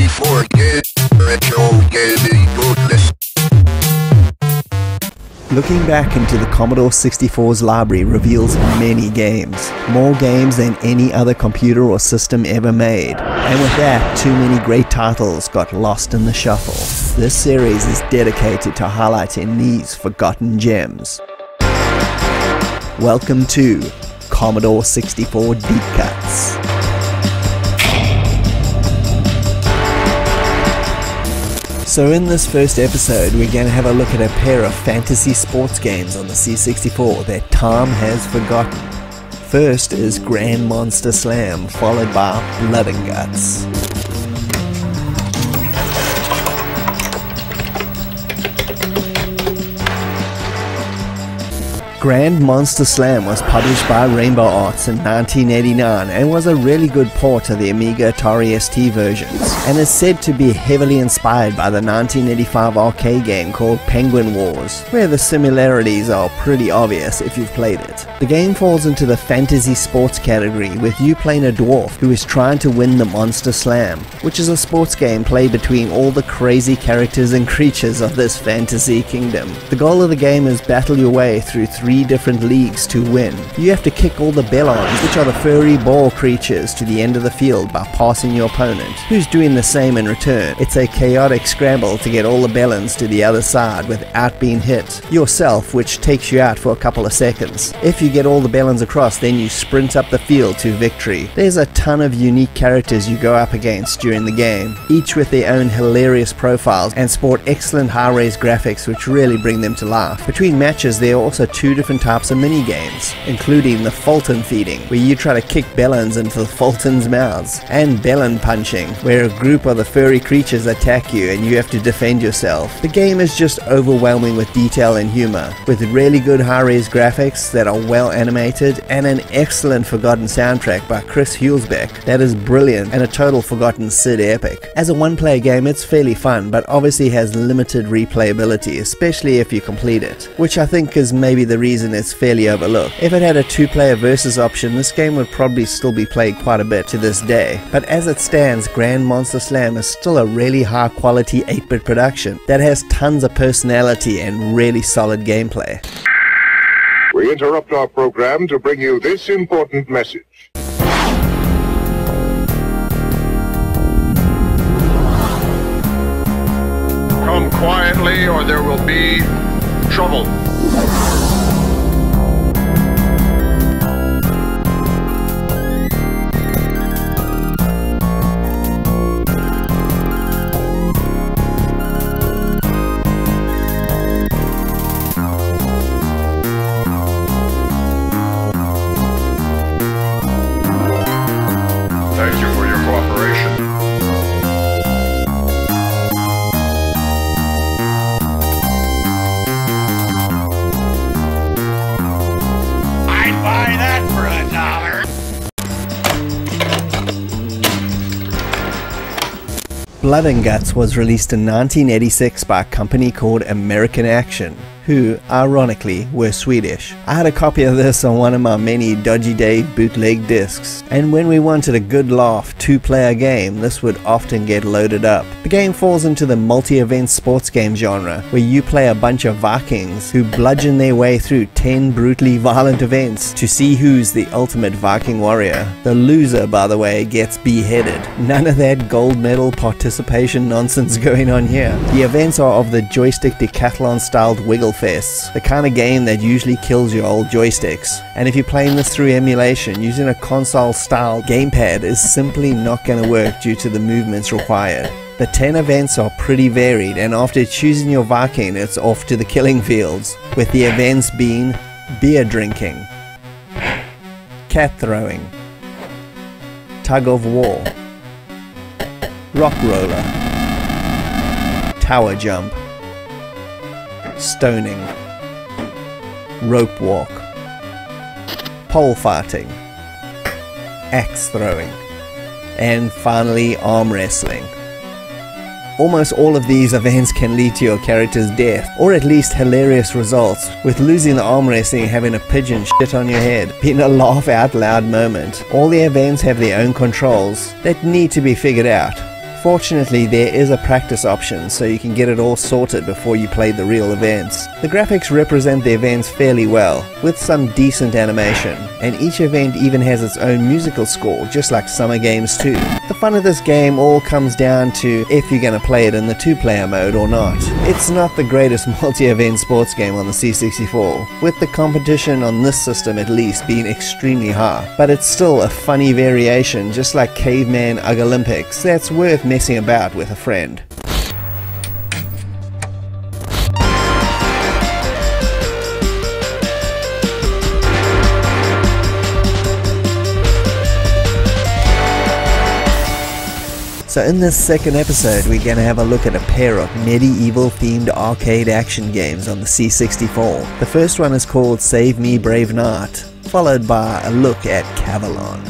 C64 game, retro gaming goodness. Looking back into the Commodore 64's library reveals many games. More games than any other computer or system ever made. And with that, too many great titles got lost in the shuffle. This series is dedicated to highlighting these forgotten gems. Welcome to Commodore 64 Deep Cuts. So in this first episode, we're going to have a look at a pair of fantasy sports games on the C64 that time has forgotten. First is Grand Monster Slam, followed by Blood and Guts. Grand Monster Slam was published by Rainbow Arts in 1989 and was a really good port of the Amiga Atari ST versions, and is said to be heavily inspired by the 1985 arcade game called Penguin Wars, where the similarities are pretty obvious if you've played it. The game falls into the fantasy sports category, with you playing a dwarf who is trying to win the Monster Slam, which is a sports game played between all the crazy characters and creatures of this fantasy kingdom. The goal of the game is battle your way through three different leagues to win. You have to kick all the bellons, which are the furry ball creatures, to the end of the field by passing your opponent, who's doing the same in return. It's a chaotic scramble to get all the bellons to the other side without being hit yourself, which takes you out for a couple of seconds. If you get all the bellons across, then you sprint up the field to victory. There's a ton of unique characters you go up against during the game, each with their own hilarious profiles and sport excellent high-res graphics which really bring them to life. Between matches, there are also two different types of mini games, including the Fulton feeding, where you try to kick bellons into the Fulton's mouths, and bellon punching, where a group of the furry creatures attack you and you have to defend yourself. The game is just overwhelming with detail and humor, with really good high-res graphics that are well animated and an excellent forgotten soundtrack by Chris Hulsbeck that is brilliant, and a total forgotten Sid epic. As a one-player game, it's fairly fun, but obviously has limited replayability, especially if you complete it, which I think is maybe the reason it's fairly overlooked. If it had a two-player versus option, this game would probably still be played quite a bit to this day. But as it stands, Grand Monster Slam is still a really high-quality 8-bit production that has tons of personality and really solid gameplay. We interrupt our program to bring you this important message. Come quietly or there will be trouble. Thank you for your cooperation. I'd buy that for $1. Blood and Guts was released in 1986 by a company called American Action, who, ironically, were Swedish. I had a copy of this on one of my many Dodgy Dave bootleg discs, and when we wanted a good laugh two-player game, this would often get loaded up. The game falls into the multi-event sports game genre, where you play a bunch of Vikings who bludgeon their way through 10 brutally violent events to see who's the ultimate Viking warrior. The loser, by the way, gets beheaded. None of that gold medal participation nonsense going on here. The events are of the joystick decathlon-styled wiggle fests, the kind of game that usually kills your old joysticks. And if you're playing this through emulation, using a console-style gamepad is simply not going to work due to the movements required. The 10 events are pretty varied, and after choosing your Viking, it's off to the killing fields, with the events being beer drinking, cat throwing, tug of war, rock roller, tower jump, stoning, rope walk, pole fighting, axe throwing, and finally arm wrestling. Almost all of these events can lead to your character's death, or at least hilarious results, with losing the arm wrestling having a pigeon shit on your head being a laugh out loud moment. All the events have their own controls that need to be figured out. Fortunately, there is a practice option so you can get it all sorted before you play the real events. The graphics represent the events fairly well, with some decent animation, and each event even has its own musical score, just like summer games too. The fun of this game all comes down to if you're going to play it in the 2-player mode or not. It's not the greatest multi-event sports game on the C64, with the competition on this system at least being extremely high, but it's still a funny variation, just like Caveman Ugg Olympics, that's worth messing about with a friend. So in this second episode, we're going to have a look at a pair of medieval-themed arcade action games on the C64. The first one is called Save Me Brave Knight, followed by a look at Cavalon.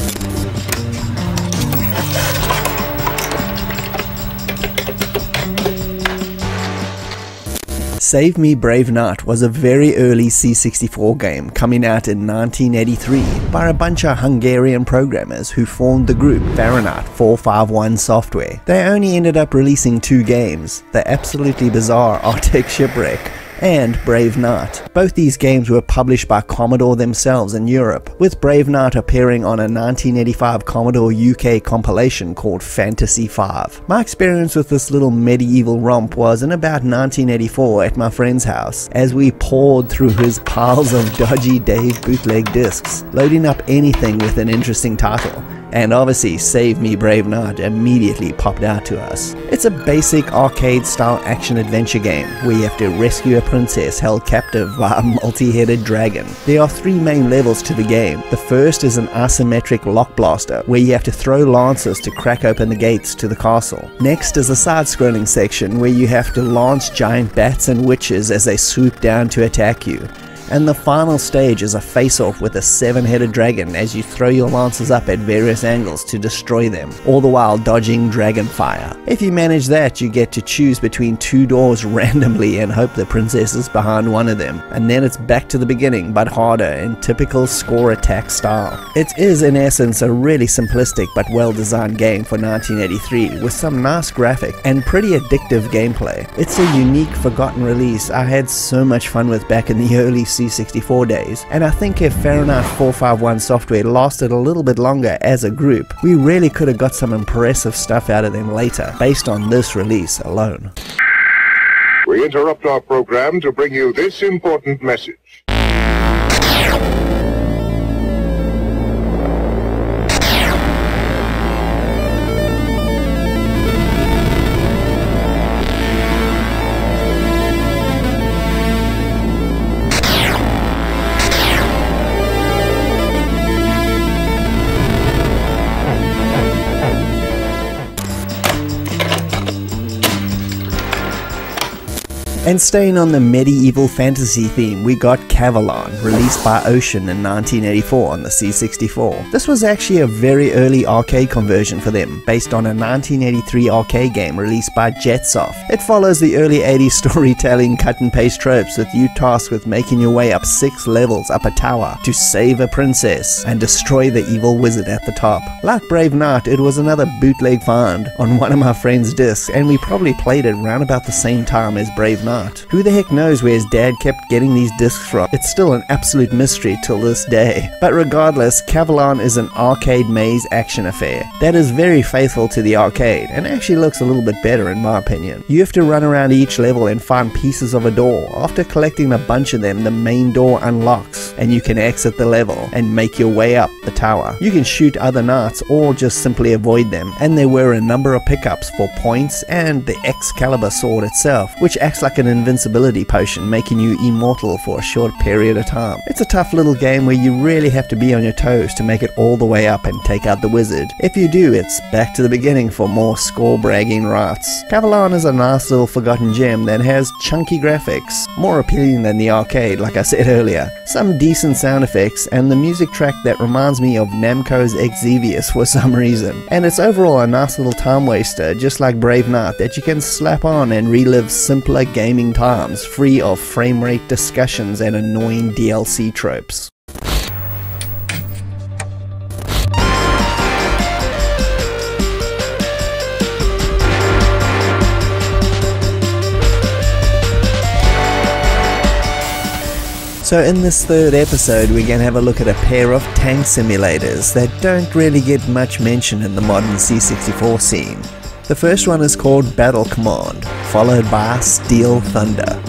Save Me Brave Knight was a very early C64 game coming out in 1983 by a bunch of Hungarian programmers who formed the group Fahrenheit 451 Software. They only ended up releasing 2 games, the absolutely bizarre Arctic Shipwreck and Brave Knight. Both these games were published by Commodore themselves in Europe, with Brave Knight appearing on a 1985 Commodore UK compilation called Fantasy 5. My experience with this little medieval romp was in about 1984 at my friend's house, as we poured through his piles of dodgy Dave bootleg discs, loading up anything with an interesting title. And obviously Save Me Brave Knight immediately popped out to us. It's a basic arcade-style action-adventure game where you have to rescue a princess held captive by a multi-headed dragon. There are 3 main levels to the game. The first is an asymmetric lock blaster where you have to throw lances to crack open the gates to the castle. Next is a side-scrolling section where you have to launch giant bats and witches as they swoop down to attack you. And the final stage is a face-off with a 7-headed dragon as you throw your lances up at various angles to destroy them, all the while dodging dragon fire. If you manage that, you get to choose between 2 doors randomly and hope the princess is behind one of them, and then it's back to the beginning but harder in typical score attack style. It is in essence a really simplistic but well-designed game for 1983 with some nice graphics and pretty addictive gameplay. It's a unique, forgotten release I had so much fun with back in the early C64 days, and I think if Fahrenheit 451 Software lasted a little bit longer as a group, we really could have got some impressive stuff out of them later, based on this release alone. We interrupt our program to bring you this important message. And staying on the medieval fantasy theme, we got Cavalon, released by Ocean in 1984 on the C64. This was actually a very early arcade conversion for them, based on a 1983 arcade game released by Jetsoft. It follows the early 80s storytelling cut-and-paste tropes, with you tasked with making your way up 6 levels up a tower to save a princess and destroy the evil wizard at the top. Like Brave Knight, it was another bootleg find on one of my friend's discs, and we probably played it around about the same time as Brave Knight. Who the heck knows where his dad kept getting these discs from? It's still an absolute mystery till this day. But regardless, Cavalon is an arcade maze action affair that is very faithful to the arcade and actually looks a little bit better in my opinion. You have to run around each level and find pieces of a door. After collecting a bunch of them, the main door unlocks and you can exit the level and make your way up the tower. You can shoot other knights or just simply avoid them, and there were a number of pickups for points and the Excalibur sword itself, which acts like an invincibility potion, making you immortal for a short period of time. It's a tough little game where you really have to be on your toes to make it all the way up and take out the wizard. If you do, it's back to the beginning for more score bragging rights. Cavalon is a nice little forgotten gem that has chunky graphics, more appealing than the arcade like I said earlier, some decent sound effects, and the music track that reminds me of Namco's Exvius for some reason. And it's overall a nice little time waster, just like Brave Knight, that you can slap on and relive simpler gaming times, free of frame rate discussions and annoying DLC tropes. So in this third episode, we're going to have a look at a pair of tank simulators that don't really get much mention in the modern C64 scene. The first one is called Battle Command, followed by Steel Thunder.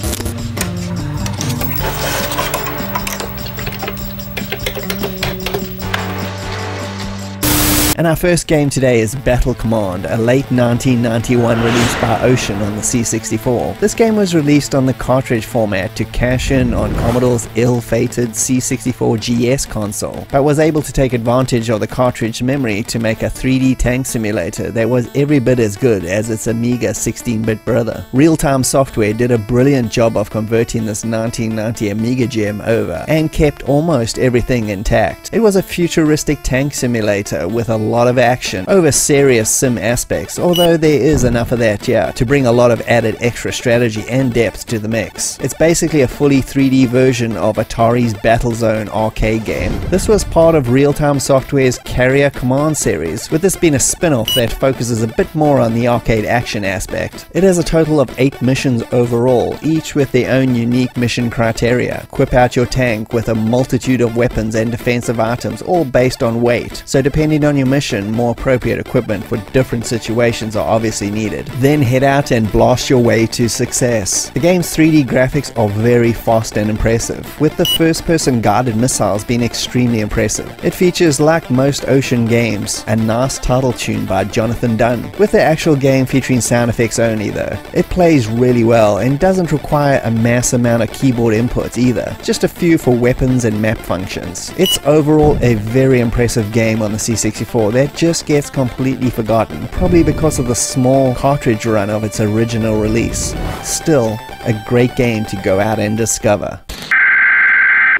And our first game today is Battle Command, a late 1991 release by Ocean on the C64. This game was released on the cartridge format to cash in on Commodore's ill-fated C64 GS console, but was able to take advantage of the cartridge memory to make a 3D tank simulator that was every bit as good as its Amiga 16-bit brother. Real-Time Software did a brilliant job of converting this 1990 Amiga gem over, and kept almost everything intact. It was a futuristic tank simulator with a lot of action over serious sim aspects, although there is enough of that, yeah, to bring a lot of added extra strategy and depth to the mix. It's basically a fully 3D version of Atari's Battlezone arcade game. This was part of Real-Time Software's Carrier Command series, with this being a spin-off that focuses a bit more on the arcade action aspect. It has a total of 8 missions overall, each with their own unique mission criteria. Equip out your tank with a multitude of weapons and defensive items, all based on weight, so depending on your mission, more appropriate equipment for different situations are obviously needed. Then head out and blast your way to success. The game's 3D graphics are very fast and impressive, with the first-person guided missiles being extremely impressive. It features, like most Ocean games, a nice title tune by Jonathan Dunn, with the actual game featuring sound effects only though. It plays really well and doesn't require a mass amount of keyboard inputs either, just a few for weapons and map functions. It's overall a very impressive game on the C64 that just gets completely forgotten, probably because of the small cartridge run of its original release. Still, a great game to go out and discover.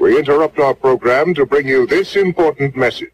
We interrupt our program to bring you this important message.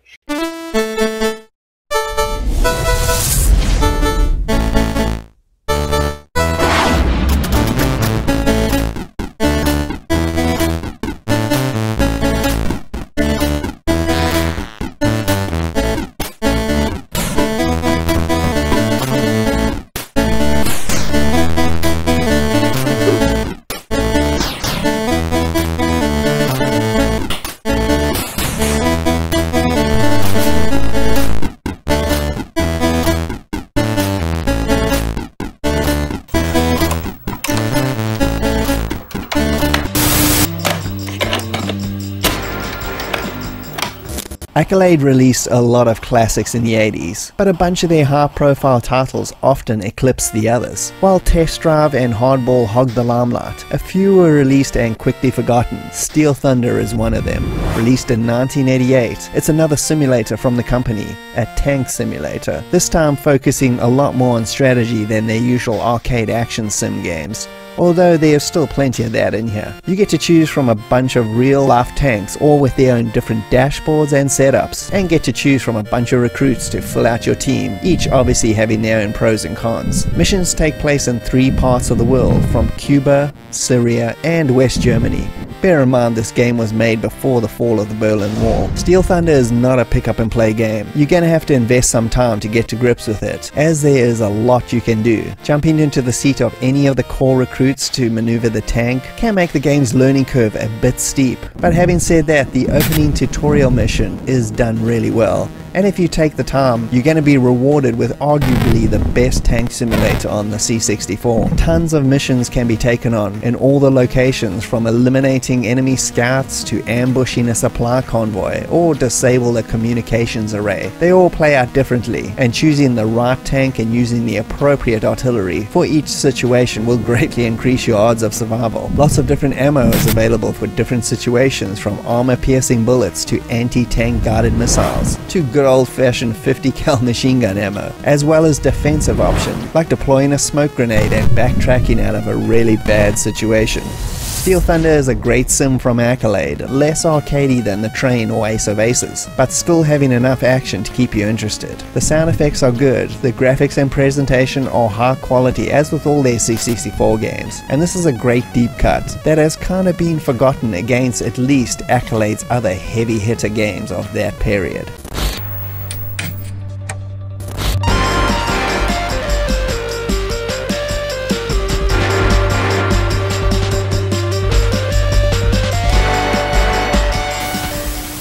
Accolade released a lot of classics in the 80s, but a bunch of their high-profile titles often eclipsed the others. While Test Drive and Hardball hogged the limelight, a few were released and quickly forgotten. Steel Thunder is one of them. Released in 1988, it's another simulator from the company, a tank simulator, this time focusing a lot more on strategy than their usual arcade action sim games. Although there's still plenty of that in here. You get to choose from a bunch of real-life tanks, all with their own different dashboards and setups, and get to choose from a bunch of recruits to fill out your team, each obviously having their own pros and cons. Missions take place in 3 parts of the world, from Cuba, Syria, and West Germany. Bear in mind this game was made before the fall of the Berlin Wall. Steel Thunder is not a pick up and play game. You're gonna have to invest some time to get to grips with it, as there is a lot you can do. Jumping into the seat of any of the core recruits to maneuver the tank can make the game's learning curve a bit steep, but having said that, the opening tutorial mission is done really well. And if you take the time, you're going to be rewarded with arguably the best tank simulator on the C64. Tons of missions can be taken on in all the locations, from eliminating enemy scouts to ambushing a supply convoy or disable a communications array. They all play out differently, and choosing the right tank and using the appropriate artillery for each situation will greatly increase your odds of survival. Lots of different ammo is available for different situations, from armor-piercing bullets to anti-tank guided missiles to good old-fashioned 50 cal machine gun ammo, as well as defensive options like deploying a smoke grenade and backtracking out of a really bad situation. Steel Thunder is a great sim from Accolade, less arcadey than the Train or Ace of Aces, but still having enough action to keep you interested. The sound effects are good, the graphics and presentation are high quality as with all their C64 games, and this is a great deep cut that has kinda been forgotten against at least Accolade's other heavy hitter games of that period.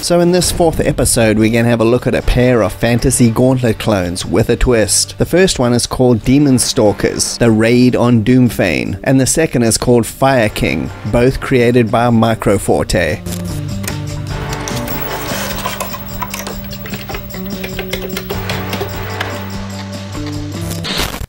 So in this 4th episode, we're going to have a look at a pair of fantasy Gauntlet clones with a twist. The first one is called Demon Stalkers, the Raid on Doomfane, and the second is called Fire King, both created by Microforte.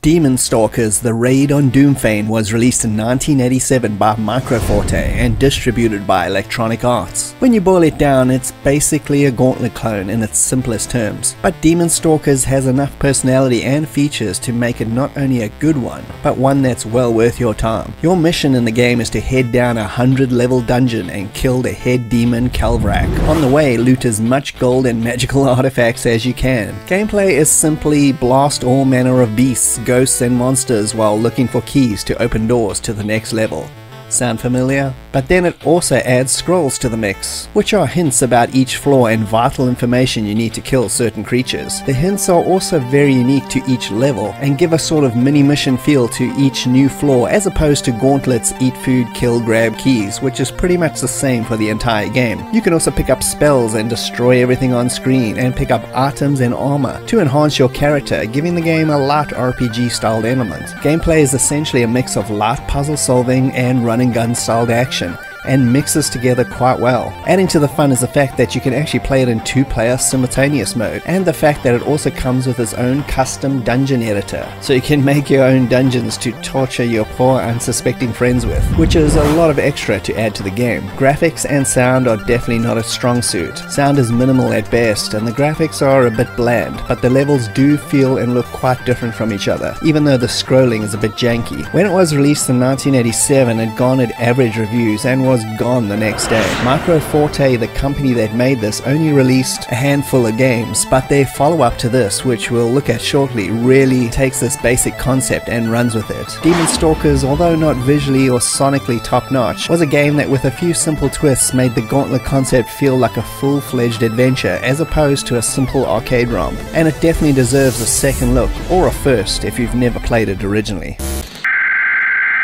Demon Stalkers, the Raid on Doomfane was released in 1987 by Microforte and distributed by Electronic Arts. When you boil it down, it's basically a Gauntlet clone in its simplest terms, but Demon Stalkers has enough personality and features to make it not only a good one, but one that's well worth your time. Your mission in the game is to head down a 100-level dungeon and kill the head demon Calvrak. On the way, loot as much gold and magical artifacts as you can. Gameplay is simply blast all manner of beasts, ghosts and monsters while looking for keys to open doors to the next level. Sound familiar? But then it also adds scrolls to the mix, which are hints about each floor and vital information you need to kill certain creatures. The hints are also very unique to each level and give a sort of mini-mission feel to each new floor, as opposed to Gauntlet's eat food, kill, grab keys, which is pretty much the same for the entire game. You can also pick up spells and destroy everything on screen, and pick up items and armor to enhance your character, giving the game a light RPG styled element. Gameplay is essentially a mix of light puzzle solving and run and gun styled action, and mixes together quite well. Adding to the fun is the fact that you can actually play it in 2-player simultaneous mode, and the fact that it also comes with its own custom dungeon editor, so you can make your own dungeons to torture your poor unsuspecting friends with, which is a lot of extra to add to the game. Graphics and sound are definitely not a strong suit. Sound is minimal at best, and the graphics are a bit bland, but the levels do feel and look quite different from each other, even though the scrolling is a bit janky. When it was released in 1987, it garnered average reviews and was gone the next day. Microforte, the company that made this, only released a handful of games, but their follow-up to this, which we'll look at shortly, really takes this basic concept and runs with it. Demon Stalkers, although not visually or sonically top-notch, was a game that with a few simple twists made the Gauntlet concept feel like a full-fledged adventure as opposed to a simple arcade romp, and it definitely deserves a second look, or a first if you've never played it originally.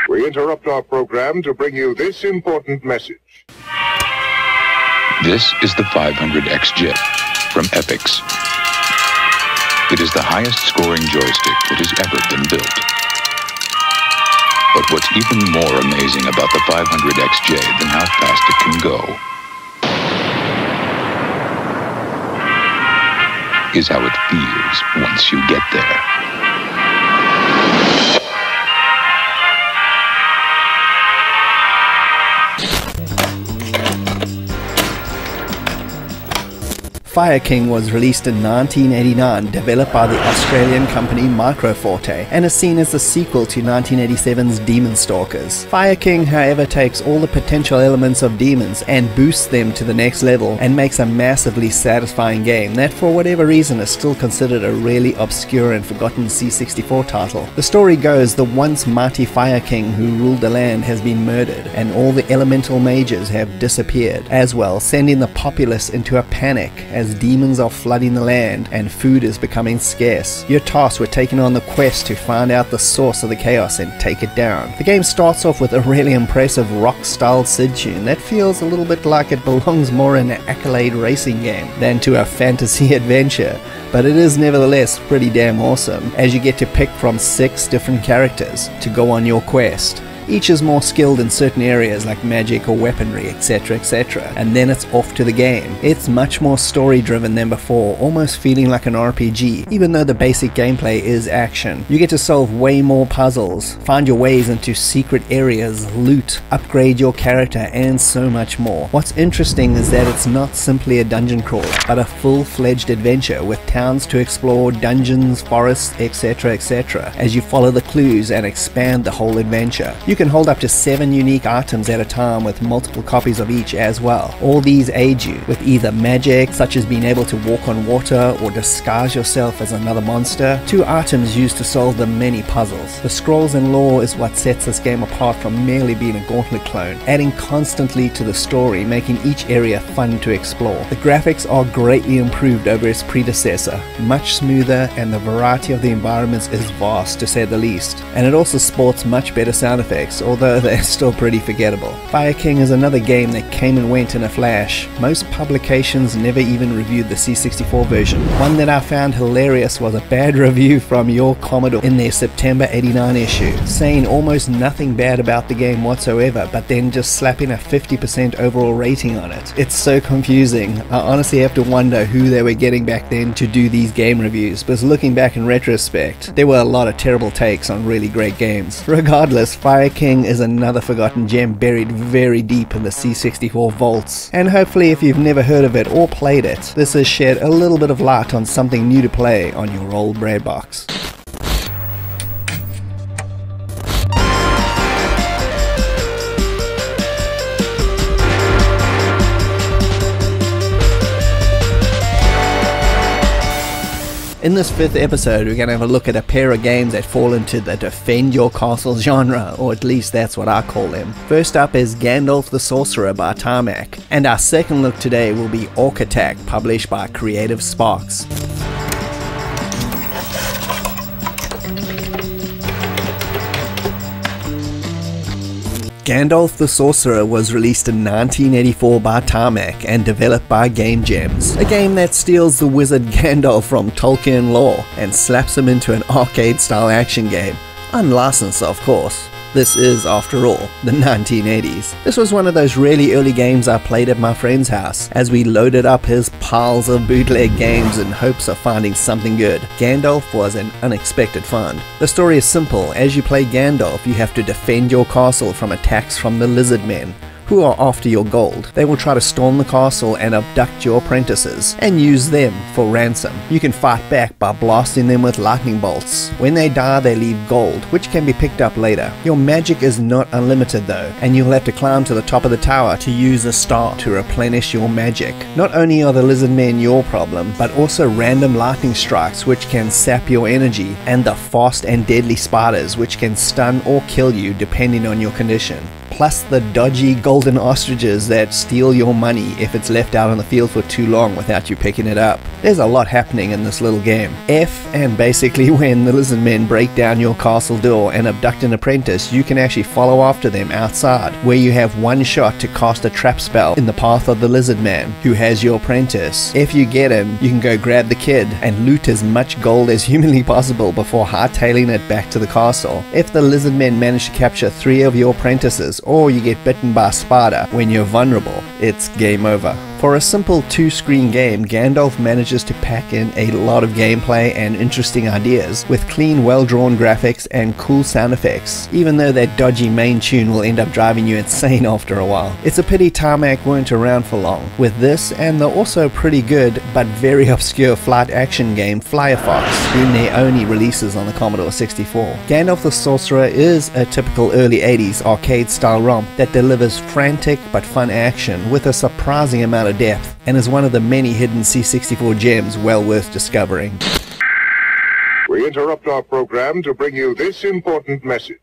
We interrupt our program to bring you this important message. This is the 500XJ from Epix. It is the highest scoring joystick that has ever been built. But what's even more amazing about the 500XJ than how fast it can go is how it feels once you get there. Fire King was released in 1989, developed by the Australian company Microforte, and is seen as the sequel to 1987's Demon Stalkers. Fire King, however, takes all the potential elements of demons and boosts them to the next level, and makes a massively satisfying game that for whatever reason is still considered a really obscure and forgotten C64 title. The story goes the once mighty Fire King who ruled the land has been murdered, and all the elemental mages have disappeared as well, sending the populace into a panic as demons are flooding the land and food is becoming scarce. You're tasked with taking on the quest to find out the source of the chaos and take it down. The game starts off with a really impressive rock-styled Sid tune that feels a little bit like it belongs more in an accolade racing game than to a fantasy adventure, but it is nevertheless pretty damn awesome, as you get to pick from 6 different characters to go on your quest. Each is more skilled in certain areas like magic or weaponry, etc, etc, and then it's off to the game. It's much more story driven than before, almost feeling like an RPG, even though the basic gameplay is action. You get to solve way more puzzles, find your ways into secret areas, loot, upgrade your character, and so much more. What's interesting is that it's not simply a dungeon crawler, but a full-fledged adventure with towns to explore, dungeons, forests, etc, etc, as you follow the clues and expand the whole adventure. You can hold up to 7 unique items at a time with multiple copies of each as well. All these aid you with either magic, such as being able to walk on water or disguise yourself as another monster, to items used to solve the many puzzles. The scrolls and lore is what sets this game apart from merely being a Gauntlet clone, adding constantly to the story, making each area fun to explore. The graphics are greatly improved over its predecessor, much smoother, and the variety of the environments is vast to say the least, and it also sports much better sound effects graphics, although they're still pretty forgettable. Fire King is another game that came and went in a flash. Most publications never even reviewed the C64 version. One that I found hilarious was a bad review from Your Commodore in their September '89 issue, saying almost nothing bad about the game whatsoever, but then just slapping a 50% overall rating on it. It's so confusing. I honestly have to wonder who they were getting back then to do these game reviews, because looking back in retrospect, there were a lot of terrible takes on really great games. Regardless, Fire King is another forgotten gem buried very deep in the C64 vaults, and hopefully if you've never heard of it or played it, this has shed a little bit of light on something new to play on your old bread box. In this 5th episode, we're going to have a look at a pair of games that fall into the defend your castle genre, or at least that's what I call them. First up is Gandalf the Sorcerer by Tarmac, and our second look today will be Orc Attack, published by Creative Sparks. Gandalf the Sorcerer was released in 1984 by Tarmac and developed by Game Gems, a game that steals the wizard Gandalf from Tolkien lore and slaps him into an arcade-style action game, unlicensed of course. This is, after all, the 1980s. This was one of those really early games I played at my friend's house, as we loaded up his piles of bootleg games in hopes of finding something good. Gandalf was an unexpected find. The story is simple. As you play Gandalf, you have to defend your castle from attacks from the lizard men, who are after your gold. They will try to storm the castle and abduct your apprentices, and use them for ransom. You can fight back by blasting them with lightning bolts. When they die, they leave gold, which can be picked up later. Your magic is not unlimited though, and you'll have to climb to the top of the tower to use a star to replenish your magic. Not only are the lizard men your problem, but also random lightning strikes which can sap your energy, and the fast and deadly spiders which can stun or kill you depending on your condition. Plus the dodgy golden ostriches that steal your money if it's left out on the field for too long without you picking it up. There's a lot happening in this little game. And basically when the lizard men break down your castle door and abduct an apprentice, you can actually follow after them outside, where you have one shot to cast a trap spell in the path of the lizard man who has your apprentice. If you get him, you can go grab the kid and loot as much gold as humanly possible before hightailing it back to the castle. If the lizard men manage to capture 3 of your apprentices, or you get bitten by a spider when you're vulnerable, it's game over. For a simple 2-screen game, Gandalf manages to pack in a lot of gameplay and interesting ideas, with clean, well-drawn graphics and cool sound effects, even though that dodgy main tune will end up driving you insane after a while. It's a pity Tarmac weren't around for long. With this and the also pretty good but very obscure flight action game Firefox, being their only releases on the Commodore 64. Gandalf the Sorcerer is a typical early 80s arcade-style romp that delivers frantic but fun action with a surprising amount of depth, and is one of the many hidden C64 gems well worth discovering. We interrupt our program to bring you this important message.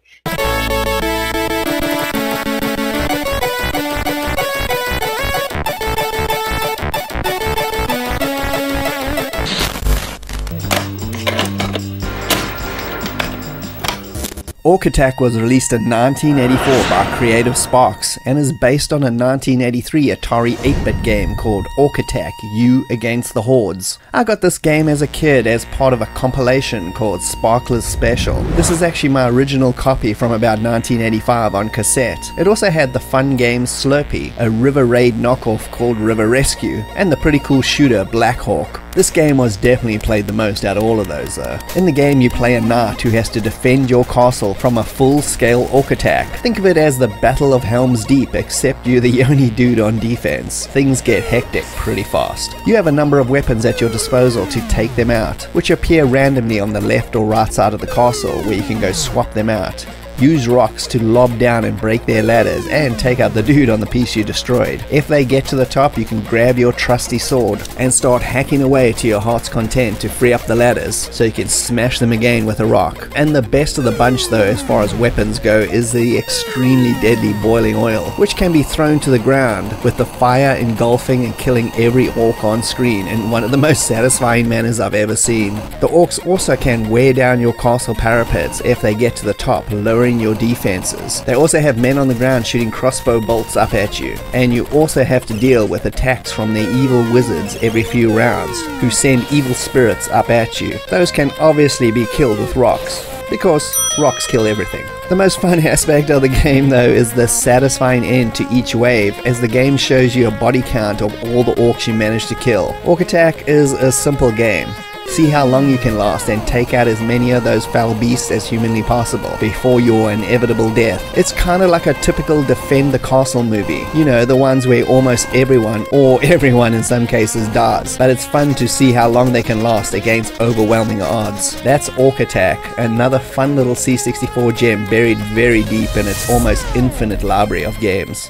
Orc Attack was released in 1984 by Creative Sparks and is based on a 1983 Atari 8-bit game called Orc Attack: You Against the Hordes. I got this game as a kid as part of a compilation called Sparkler's Special. This is actually my original copy from about 1985 on cassette. It also had the fun game Slurpee, a River Raid knockoff called River Rescue, and the pretty cool shooter Black Hawk. This game was definitely played the most out of all of those though. In the game you play a knight who has to defend your castle from a full-scale orc attack. Think of it as the Battle of Helm's Deep, except you're the only dude on defense. Things get hectic pretty fast. You have a number of weapons at your disposal to take them out, which appear randomly on the left or right side of the castle, where you can go swap them out. Use rocks to lob down and break their ladders and take out the dude on the piece you destroyed. If they get to the top, you can grab your trusty sword and start hacking away to your heart's content to free up the ladders so you can smash them again with a rock. And the best of the bunch though, as far as weapons go, is the extremely deadly boiling oil, which can be thrown to the ground, with the fire engulfing and killing every orc on screen in one of the most satisfying manners I've ever seen. The orcs also can wear down your castle parapets if they get to the top, lowering destroying your defenses. They also have men on the ground shooting crossbow bolts up at you, and you also have to deal with attacks from their evil wizards every few rounds, who send evil spirits up at you. Those can obviously be killed with rocks, because rocks kill everything. The most fun aspect of the game though is the satisfying end to each wave, as the game shows you a body count of all the orcs you manage to kill. Orc Attack is a simple game. See how long you can last and take out as many of those foul beasts as humanly possible before your inevitable death. It's kinda like a typical Defend the Castle movie. You know, the ones where almost everyone, or everyone in some cases, dies. But it's fun to see how long they can last against overwhelming odds. That's Orc Attack, another fun little C64 gem buried very deep in its almost infinite library of games.